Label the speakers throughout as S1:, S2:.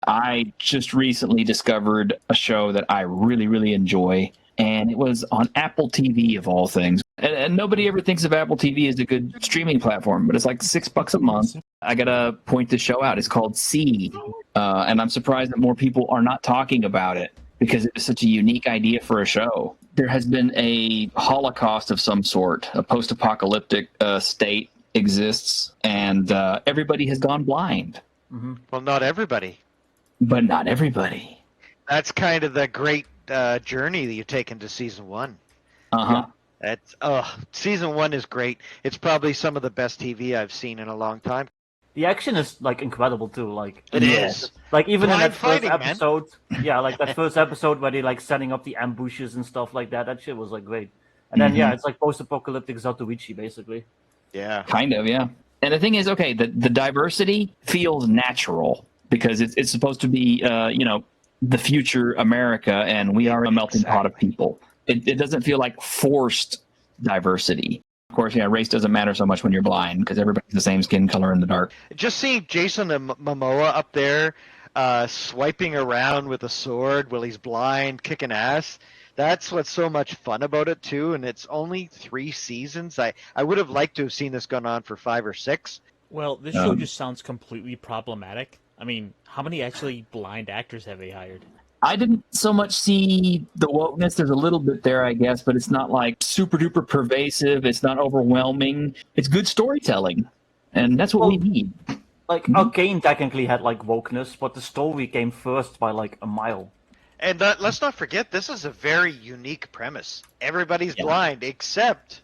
S1: I just recently discovered a show that I really, really enjoy, and it was on Apple TV of all things. And nobody ever thinks of Apple TV as a good streaming platform, but it's like $6 a month. I gotta point this show out. It's called C, and I'm surprised that more people are not talking about it because it's such a unique idea for a show. There has been a holocaust of some sort, a post-apocalyptic state exists, and everybody has gone blind.
S2: Mm-hmm. Well, not everybody.
S1: But not everybody.
S2: That's kind of the great journey that you take into season 1.
S1: Uh-huh.
S2: Season 1 is great. It's probably some of the best TV I've seen in a long time.
S3: The action is like incredible too. Like
S2: it is.
S3: Like even in that
S2: fighting,
S3: first episode, like that first episode where they like setting up the ambushes and stuff like that. That shit was like great. And then it's like post-apocalyptic Zatoichi basically.
S2: Yeah.
S1: Kind of, yeah. And the thing is, okay, the diversity feels natural because it's supposed to be, the future America, and we are a melting pot of people. It doesn't feel like forced diversity. Of course, race doesn't matter so much when you're blind because everybody's the same skin color in the dark.
S2: Just seeing Jason Momoa up there swiping around with a sword while he's blind, kicking ass, that's what's so much fun about it, too. And it's only 3 seasons. I would have liked to have seen this gone on for 5 or 6.
S4: Well, this show just sounds completely problematic. I mean, how many actually blind actors have they hired?
S1: I didn't so much see the wokeness. There's a little bit there, I guess, but it's not like super duper pervasive. It's not overwhelming. It's good storytelling, and that's what we need.
S3: Like Arcane technically had like wokeness, but the story came first by like a mile.
S2: And let's not forget, this is a very unique premise. Everybody's blind except,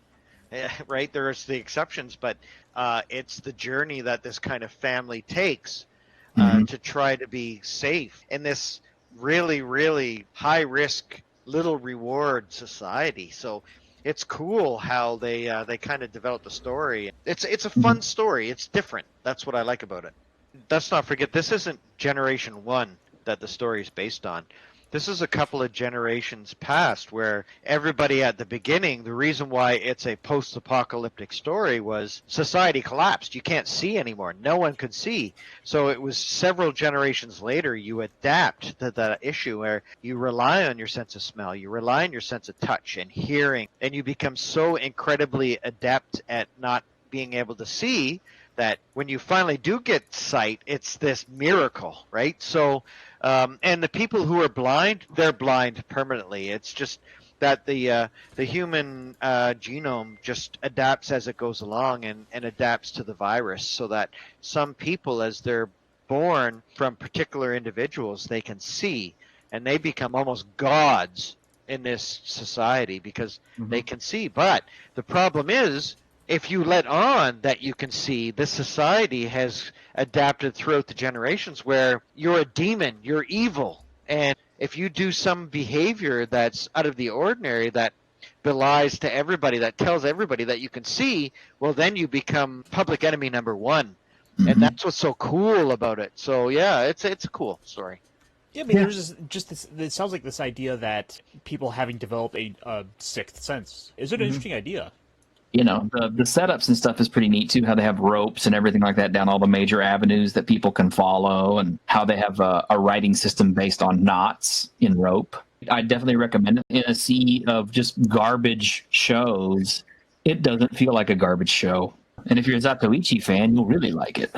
S2: right? There's the exceptions, but it's the journey that this kind of family takes to try to be safe in this really, really high risk, little reward society. So it's cool how they kind of develop the story. It's a fun story. It's different. That's what I like about it. Let's not forget, this isn't Generation 1 that the story is based on. This is a couple of generations past where everybody at the beginning, the reason why it's a post-apocalyptic story was society collapsed. You can't see anymore. No one could see. So it was several generations later you adapt to that issue where you rely on your sense of smell, you rely on your sense of touch and hearing, and you become so incredibly adept at not being able to see that when you finally do get sight, it's this miracle, right? So and the people who are blind, they're blind permanently. It's just that the human genome just adapts as it goes along and adapts to the virus, so that some people, as they're born from particular individuals, they can see, and they become almost gods in this society because they can see. But the problem is, if you let on that you can see, this society has adapted throughout the generations where you're a demon, you're evil. And if you do some behavior that's out of the ordinary, that belies to everybody, that tells everybody that you can see, well, then you become public enemy number 1. And that's what's so cool about it. So, yeah, it's a cool story.
S4: Yeah, I mean, there's this, it sounds like this idea that people having developed a sixth sense is an interesting idea.
S1: The setups and stuff is pretty neat too, how they have ropes and everything like that down all the major avenues that people can follow, and how they have a writing system based on knots in rope. I definitely recommend it. In a sea of just garbage shows, it doesn't feel like a garbage show. And if you're a Zatoichi fan, you'll really like it.